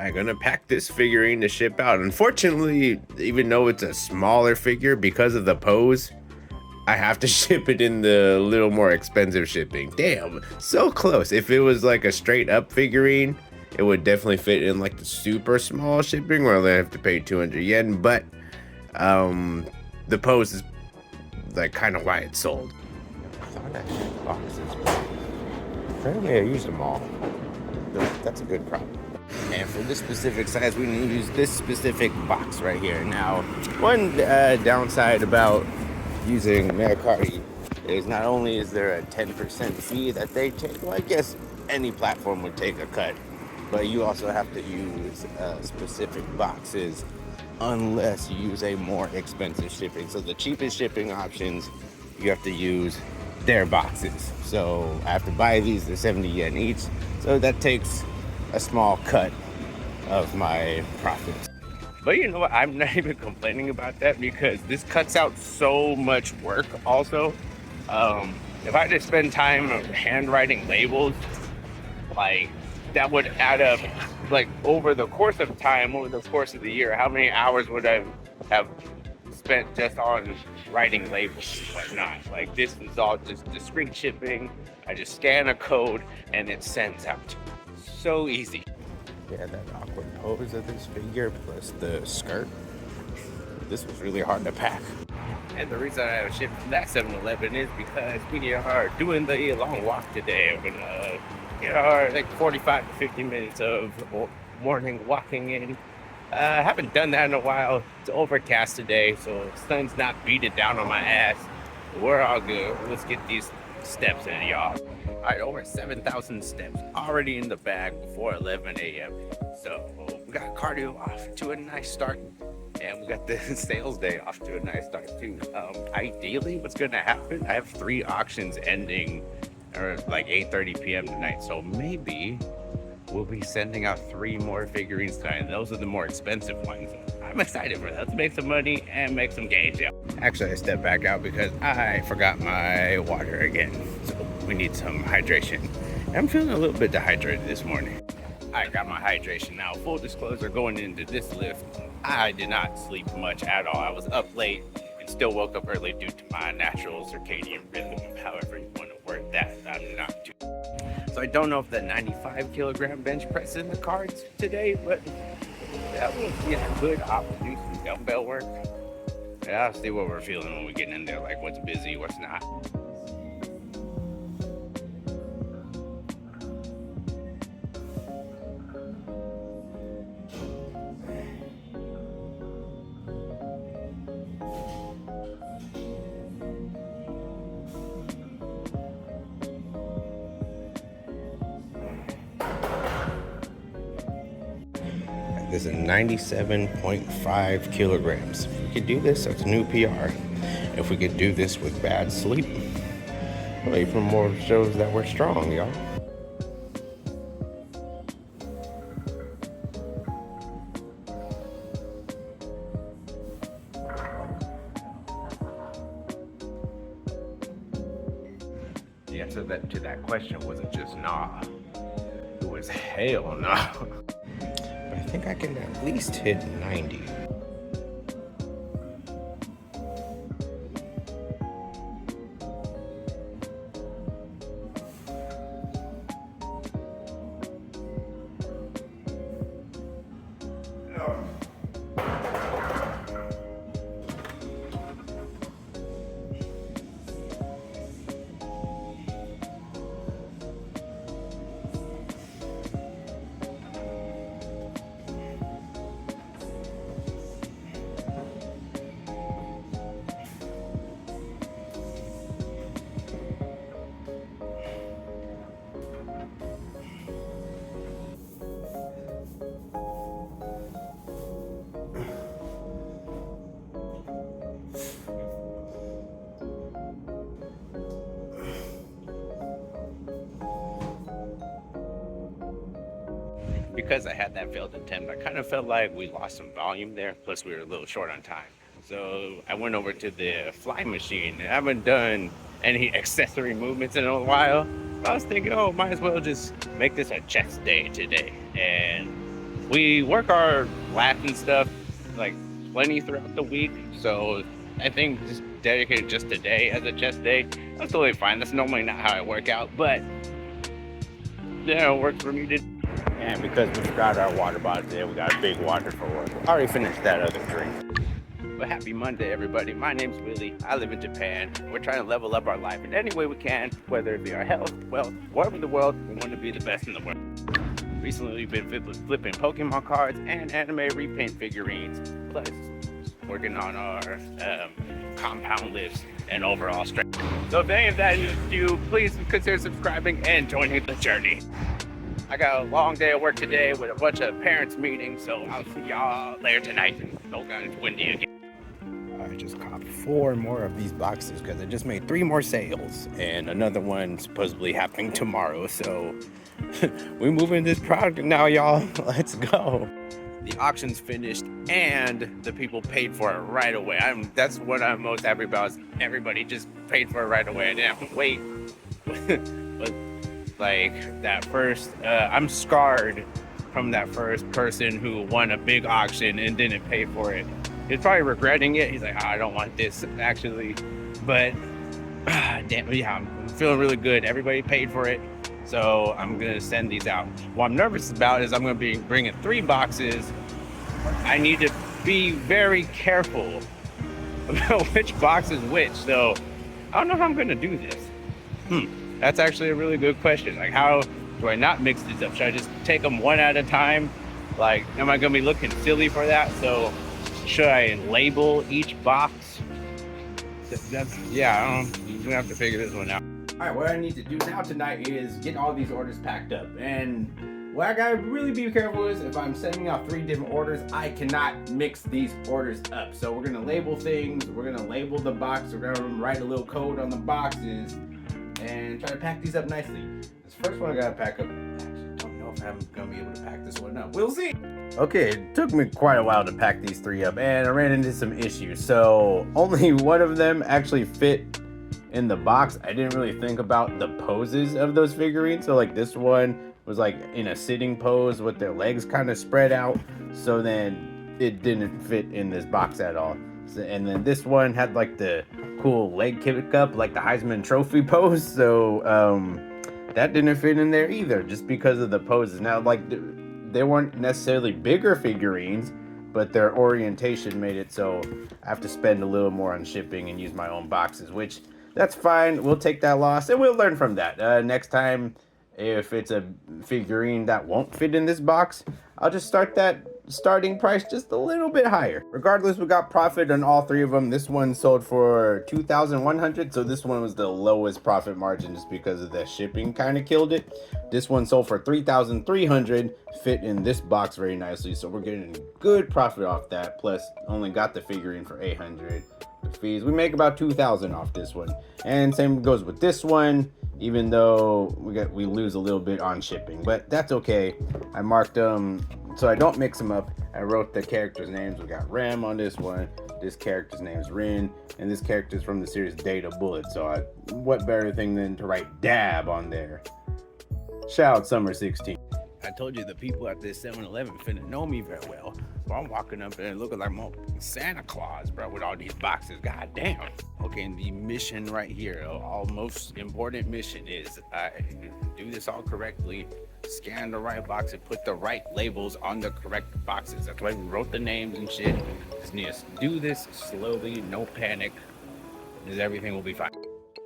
I'm gonna pack this figurine to ship out. Unfortunately, even though it's a smaller figure, because of the pose, I have to ship it in the little more expensive shipping. Damn, so close. If it was like a straight up figurine, it would definitely fit in like the super small shipping where I only have to pay 200 yen. But the pose is like kind of why it's sold. I thought I shipped boxes, but apparently I used them all. That's a good problem. And for this specific size, we need to use this specific box right here. Now, one downside about using Mercari is not only is there a 10% fee that they take, well, I guess any platform would take a cut, but you also have to use specific boxes unless you use a more expensive shipping. So the cheapest shipping options, you have to use their boxes. So I have to buy these, they're 70 yen each. So that takes a small cut of my profits. But you know what? I'm not even complaining about that because this cuts out so much work also. If I had to spend time handwriting labels, like that would add up, like over the course of time, over the course of the year, how many hours would I have spent just on writing labels and whatnot? Like this is all just discrete shipping. I just scan a code and it sends out. So easy. Yeah, that awkward pose of this figure plus the skirt. This was really hard to pack. And the reason I have shipped from that 7-Eleven is because we are doing the long walk today. We're gonna get our like 45 to 50 minutes of morning walking in. I haven't done that in a while. It's overcast today, so the sun's not beating down on my ass. We're all good. Let's get these steps in, y'all. All right, over 7,000 steps already in the bag before 11 a.m. So we got cardio off to a nice start, and we got the sales day off to a nice start too. Ideally, what's gonna happen? I have 3 auctions ending or like 8:30 p.m. tonight, so maybe we'll be sending out 3 more figurines tonight. And those are the more expensive ones. I'm excited for that. Let's make some money and make some gains, yeah. Actually, I stepped back out because I forgot my water again. So we need some hydration. I'm feeling a little bit dehydrated this morning. I got my hydration now. Full disclosure, going into this lift, I did not sleep much at all. I was up late and still woke up early due to my natural circadian rhythm. However you want to word that, I'm not too. So I don't know if the 95 kilogram bench press is in the cards today, but that will be a good opportunity to do some dumbbell work. Yeah, I'll see what we're feeling when we get in there, like what's busy, what's not. This is 97.5 kilograms. If we could do this, that's a new PR. If we could do this with bad sleep, well, even more shows that we're strong, y'all. The answer to that question wasn't just nah. It was hell no. I think I can at least hit 90. Because I had that failed attempt, I kind of felt like we lost some volume there. Plus, we were a little short on time. So I went over to the fly machine. I haven't done any accessory movements in a while. I was thinking, oh, might as well just make this a chest day today. And we work our lab and stuff like plenty throughout the week, so I think just dedicated just today as a chest day, that's totally fine. That's normally not how I work out, but yeah, it works for me to. And because we forgot our water bottle today, we got a big water for work. I already finished that other drink. But happy Monday, everybody. My name's Willie. I live in Japan. We're trying to level up our life in any way we can, whether it be our health, wealth, whatever in the world. We want to be the best in the world. Recently, we've been flipping Pokémon cards and anime repaint figurines, plus working on our compound lifts and overall strength. So if any of that interests you, please consider subscribing and joining the journey. I got a long day of work today with a bunch of parents meetings, so I'll see y'all later tonight. Oh god, it's windy again. I just copped 4 more of these boxes because I just made 3 more sales and another one supposedly happening tomorrow. So we moving this product now, y'all. Let's go. The auction's finished and the people paid for it right away. That's what I'm most happy about. Is everybody just paid for it right away. I didn't have to wait. But like that first, I'm scarred from that first person who won a big auction and didn't pay for it. He's probably regretting it. He's like, oh, I don't want this actually, but damn, yeah, I'm feeling really good. Everybody paid for it, so I'm gonna send these out. What I'm nervous about is I'm gonna be bringing 3 boxes. I need to be very careful about which box is which. So I don't know how I'm gonna do this. That's actually a really good question. Like, how do I not mix these up? Should I just take them one at a time? Like, am I gonna be looking silly for that? So should I label each box? Yeah, I don't know. You're gonna have to figure this one out. All right, what I need to do now tonight is get all these orders packed up. And what I gotta really be careful is if I'm sending out 3 different orders, I cannot mix these orders up. So we're gonna label things, we're gonna label the box, we're gonna write a little code on the boxes and try to pack these up nicely. This first one I gotta pack up. I don't know if I'm gonna be able to pack this one up. We'll see. Okay, it took me quite a while to pack these 3 up and I ran into some issues. So only one of them actually fit in the box. I didn't really think about the poses of those figurines. So like this one was like in a sitting pose with their legs kind of spread out. So then it didn't fit in this box at all. And then this one had like the cool leg kick up, like the Heisman Trophy pose. So that didn't fit in there either, just because of the poses. Now, like they weren't necessarily bigger figurines, but their orientation made it so I have to spend a little more on shipping and use my own boxes, which that's fine. We'll take that loss and we'll learn from that. Next time, if it's a figurine that won't fit in this box, I'll just start that starting price just a little bit higher. Regardless, we got profit on all 3 of them. This one sold for $2,100, so this one was the lowest profit margin just because of the shipping kind of killed it. This one sold for $3,300, fit in this box very nicely, so we're getting good profit off that. Plus, only got the figurine for $800. The fees, we make about $2,000 off this one, and same goes with this one. Even though we lose a little bit on shipping, but that's okay. I marked them so I don't mix them up. I wrote the characters' names. We got Ram on this one. This character's name is Rin, and this character's from the series Data Bullet. So what better thing than to write Dab on there? Shout out Summer 16. I told you the people at this 7-Eleven finna know me very well. So I'm walking up there looking like Santa Claus, bro, with all these boxes. God damn. Okay, and the mission right here, our most important mission is do this all correctly, scan the right box and put the right labels on the correct boxes. That's why we wrote the names and shit. Just need to do this slowly, no panic, because everything will be fine.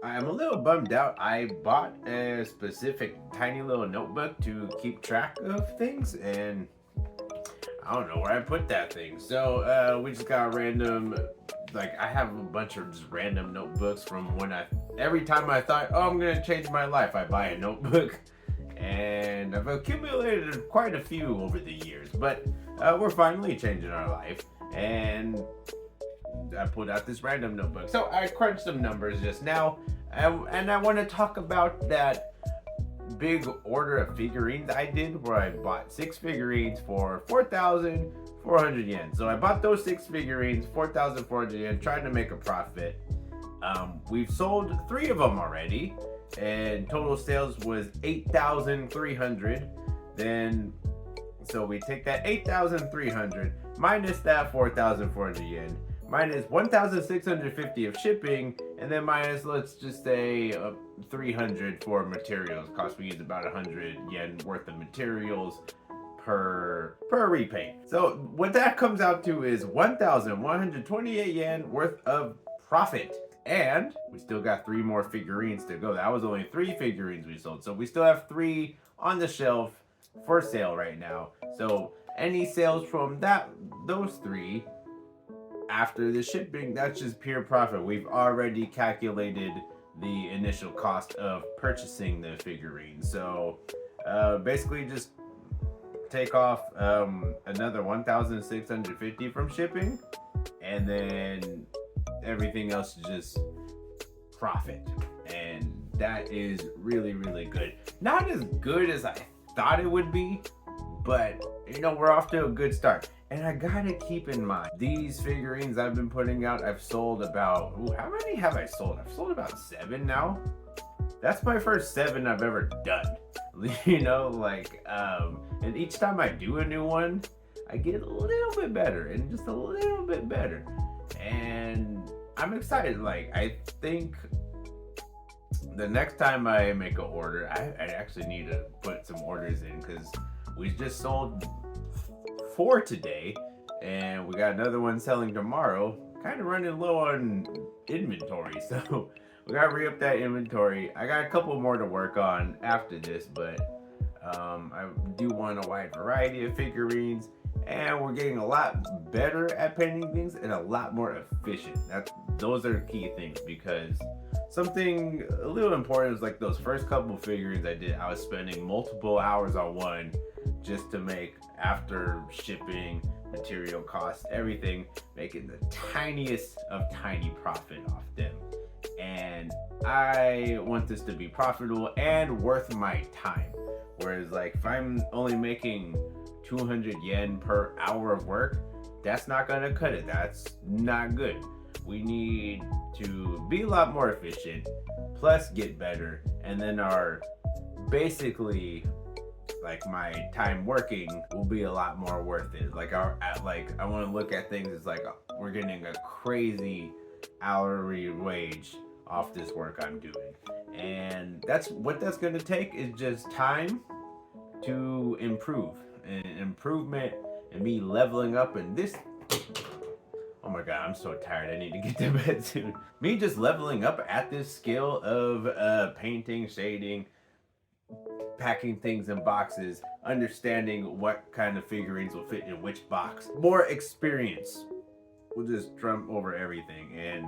I'm a little bummed out. I bought a specific tiny little notebook to keep track of things, and I don't know where I put that thing. So we just got random, like I have a bunch of just random notebooks from when every time I thought, oh, I'm gonna change my life, I buy a notebook. And I've accumulated quite a few over the years, but we're finally changing our life. And I pulled out this random notebook. So I crunched some numbers just now, and I want to talk about that big order of figurines I did where I bought 6 figurines for 4,400 yen. So I bought those 6 figurines, 4,400 yen, trying to make a profit. We've sold 3 of them already, and total sales was 8,300. Then So we take that 8,300 minus that 4,400 yen, minus 1,650 of shipping, and then minus, let's just say, 300 for materials. Cost we use about 100 yen worth of materials per repaint. So what that comes out to is 1,128 yen worth of profit. And we still got 3 more figurines to go. That was only 3 figurines we sold. So we still have 3 on the shelf for sale right now. So any sales from those 3 after the shipping, that's just pure profit. We've already calculated the initial cost of purchasing the figurines. So basically just take off another 1,650 from shipping, and then everything else is just profit. And that is really, really good. Not as good as I thought it would be, but you know, we're off to a good start. And I gotta keep in mind, these figurines I've been putting out, I've sold about, how many have I sold? I've sold about 7 now. That's my first 7 I've ever done. You know, like, and each time I do a new one, I get a little bit better and just a little bit better. And I'm excited. Like, I think the next time I make an order, I actually need to put some orders in, because we just sold 4 today and we got another one selling tomorrow. Kind of running low on inventory, so we gotta re-up that inventory. I got a couple more to work on after this, but I do want a wide variety of figurines, and we're getting a lot better at painting things and a lot more efficient. Those are key things, because something a little important is like those first couple figurines I did, I was spending multiple hours on one just to make, after shipping, material costs, everything, making the tiniest of tiny profit off them. And I want this to be profitable and worth my time. Whereas, like, if I'm only making 200 yen per hour of work, that's not gonna cut it. That's not good. We need to be a lot more efficient, plus get better, and then our, basically, like, my time working will be a lot more worth it. Like, I want to look at things as like we're getting a crazy hourly wage off this work I'm doing, and that's what that's going to take, is just time to improve, and improvement, and me leveling up in this. Oh my god, I'm so tired. I need to get to bed soon. Me just leveling up at this skill of painting, shading, packing things in boxes, understanding what kind of figurines will fit in which box. More experience will just trump over everything. And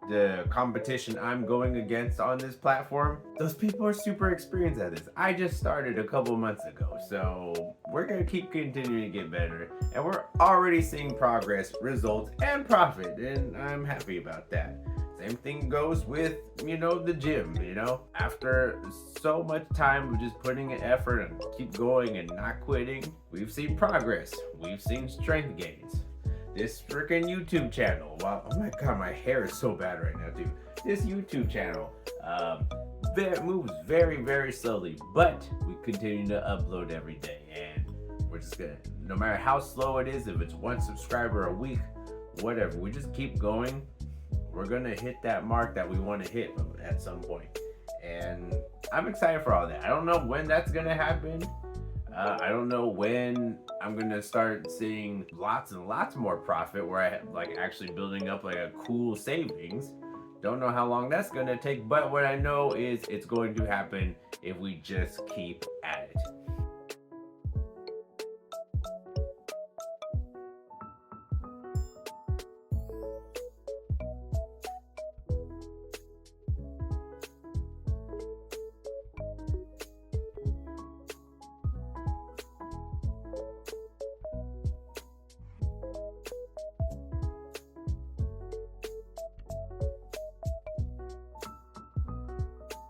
the competition I'm going against on this platform, those people are super experienced at this. I just started a couple months ago, so we're gonna keep continuing to get better, and we're already seeing progress, results, and profit, and I'm happy about that. Same thing goes with, you know, the gym, you know? After so much time of just putting in effort and keep going and not quitting, we've seen progress. We've seen strength gains. This freaking YouTube channel, wow, oh my god, my hair is so bad right now, dude. This YouTube channel moves very, very slowly, but we continue to upload every day, and we're just gonna, no matter how slow it is, if it's 1 subscriber a week, whatever, we just keep going. We're gonna hit that mark that we want to hit at some point, and I'm excited for all that. I don't know when that's gonna happen. I don't know when I'm gonna start seeing lots and lots more profit, where I like actually building up like a cool savings. Don't know how long that's gonna take, but what I know is it's going to happen if we just keep at it.